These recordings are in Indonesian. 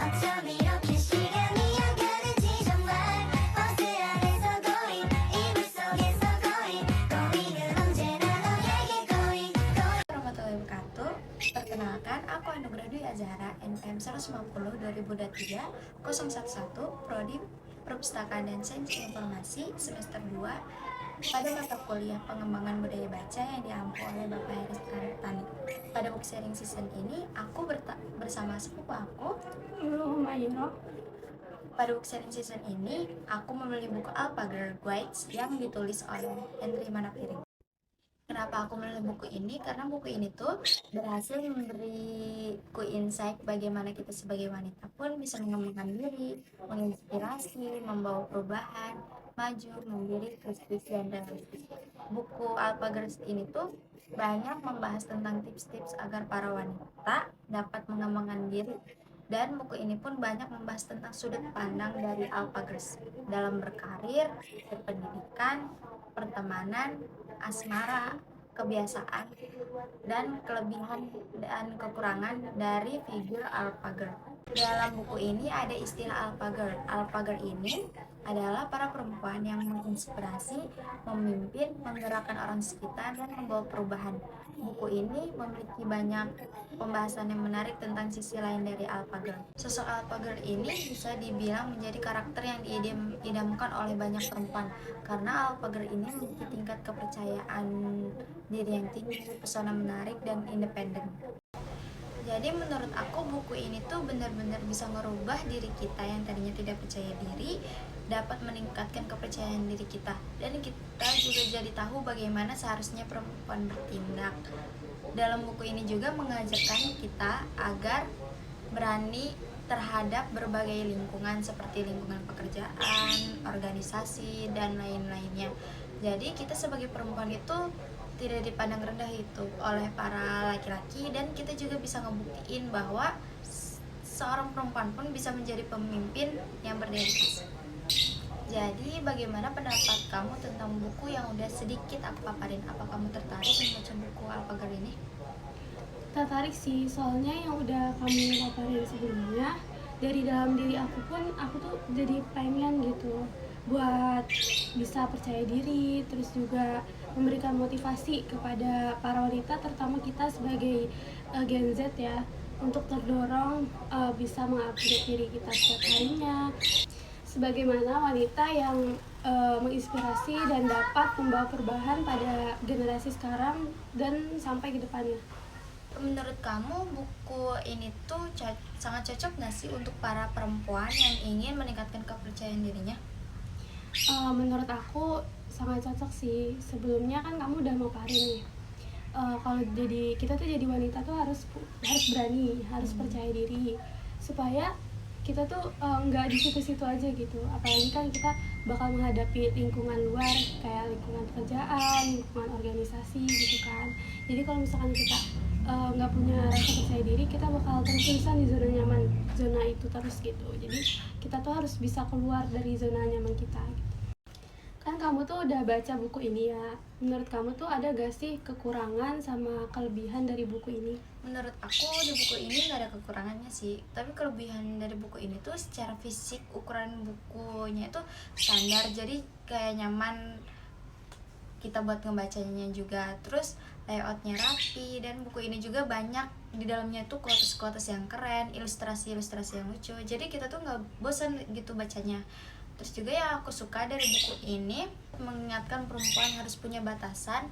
어쩜 이렇게 시간이 안 가는지 정말 버스 안에서 going 이불 속에서 going 언제나 너에게 going Warahmatullahi wabarakatuh. Perkenalkan, aku Anugerah Dwi Azhara, NPM 150 2023 011 Prodi Perpustakaan dan Sains Informasi semester 2 pada mata kuliah Pengembangan Budaya Baca yang diampu oleh Bapak Heris Tani. Pada book sharing season ini, aku bersama sepupu aku, Mayro. Pada book sharing season ini, aku membeli buku Alpager Guides yang ditulis oleh Henry Manapiring. Kenapa aku membeli buku ini? Karena buku ini tuh berhasil memberiku insight bagaimana kita sebagai wanita pun bisa mengembangkan diri, menginspirasi, membawa perubahan, maju, mandiri, kritis, dan realistis. Buku Alpager ini tuh banyak membahas tentang tips-tips agar para wanita dapat mengembangkan diri. Dan buku ini pun banyak membahas tentang sudut pandang dari Alpagers dalam berkarir, berpendidikan, pertemanan, asmara, kebiasaan, dan kelebihan dan kekurangan dari figur Alpager. Dalam buku ini ada istilah Alpager. Alpager ini adalah para perempuan yang menginspirasi, memimpin, menggerakkan orang sekitar, dan membawa perubahan. Buku ini memiliki banyak pembahasan yang menarik tentang sisi lain dari Alpager. Sosok Alpager ini bisa dibilang menjadi karakter yang diidamkan oleh banyak perempuan, karena Alpager ini memiliki tingkat kepercayaan diri yang tinggi, pesona menarik, dan independen. Jadi menurut aku buku ini tuh benar-benar bisa ngerubah diri kita yang tadinya tidak percaya diri, dapat meningkatkan kepercayaan diri kita, dan kita juga jadi tahu bagaimana seharusnya perempuan bertindak. Dalam buku ini juga mengajarkan kita agar berani terhadap berbagai lingkungan seperti lingkungan pekerjaan, organisasi, dan lain-lainnya. Jadi kita sebagai perempuan itu tidak dipandang rendah itu oleh para laki-laki, dan kita juga bisa ngebuktiin bahwa seorang perempuan pun bisa menjadi pemimpin yang berdedikasi. Jadi bagaimana pendapat kamu tentang buku yang udah sedikit aku paparin? Apa kamu tertarik membaca buku Alpager ini? Tertarik sih, soalnya yang udah kamu paparin sebelumnya, dari dalam diri aku pun aku tuh jadi pengen gitu buat bisa percaya diri, terus juga memberikan motivasi kepada para wanita, terutama kita sebagai Gen Z ya, untuk terdorong bisa mengupgrade diri kita setiap harinya sebagaimana wanita yang menginspirasi dan dapat membawa perubahan pada generasi sekarang dan sampai ke depannya. Menurut kamu buku ini tuh sangat cocok nggak sih untuk para perempuan yang ingin meningkatkan kepercayaan dirinya? Menurut aku sangat cocok sih. Sebelumnya kan kamu udah mau parin nih. Kalau jadi kita tuh jadi wanita tuh harus berani, harus percaya diri supaya kita tuh nggak di situ-situ aja gitu. Apalagi kan kita bakal menghadapi lingkungan luar kayak lingkungan pekerjaan, lingkungan organisasi gitu kan. Jadi kalau misalkan kita nggak punya rasa percaya diri, kita bakal terus-terusan di zona nyaman, zona itu terus gitu. Jadi kita tuh harus bisa keluar dari zona nyaman kita gitu. Kan kamu tuh udah baca buku ini ya, menurut kamu tuh ada gak sih kekurangan sama kelebihan dari buku ini? Menurut aku di buku ini gak ada kekurangannya sih, tapi kelebihan dari buku ini tuh secara fisik ukuran bukunya itu standar, jadi kayak nyaman kita buat ngebacanya juga. Terus layoutnya rapi, dan buku ini juga banyak di dalamnya tuh quotes-quotes yang keren, ilustrasi-ilustrasi yang lucu, jadi kita tuh nggak bosan gitu bacanya. Terus juga yang aku suka dari buku ini mengingatkan perempuan harus punya batasan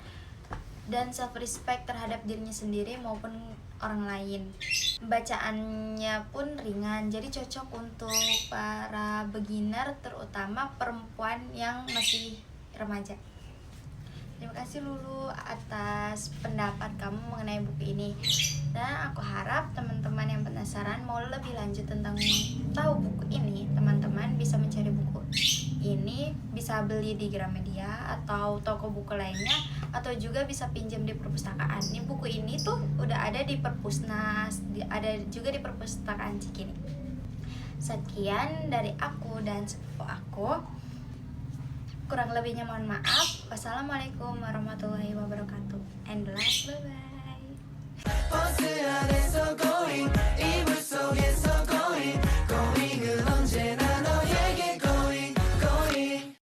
dan self respect terhadap dirinya sendiri maupun orang lain. Bacaannya pun ringan, jadi cocok untuk para beginner, terutama perempuan yang masih remaja. Terima kasih Lulu atas pendapat kamu mengenai buku ini. Dan aku harap teman-teman yang penasaran mau lebih lanjut tentang tahu buku ini, teman-teman bisa mencari buku ini, bisa beli di Gramedia atau toko buku lainnya, atau juga bisa pinjam di perpustakaan. Ini buku ini tuh udah ada di Perpusnas, ada juga di Perpustakaan Cikini. Sekian dari aku dan sepupu aku. Kurang lebihnya mohon maaf. Wassalamualaikum warahmatullahi wabarakatuh. And last, bye-bye.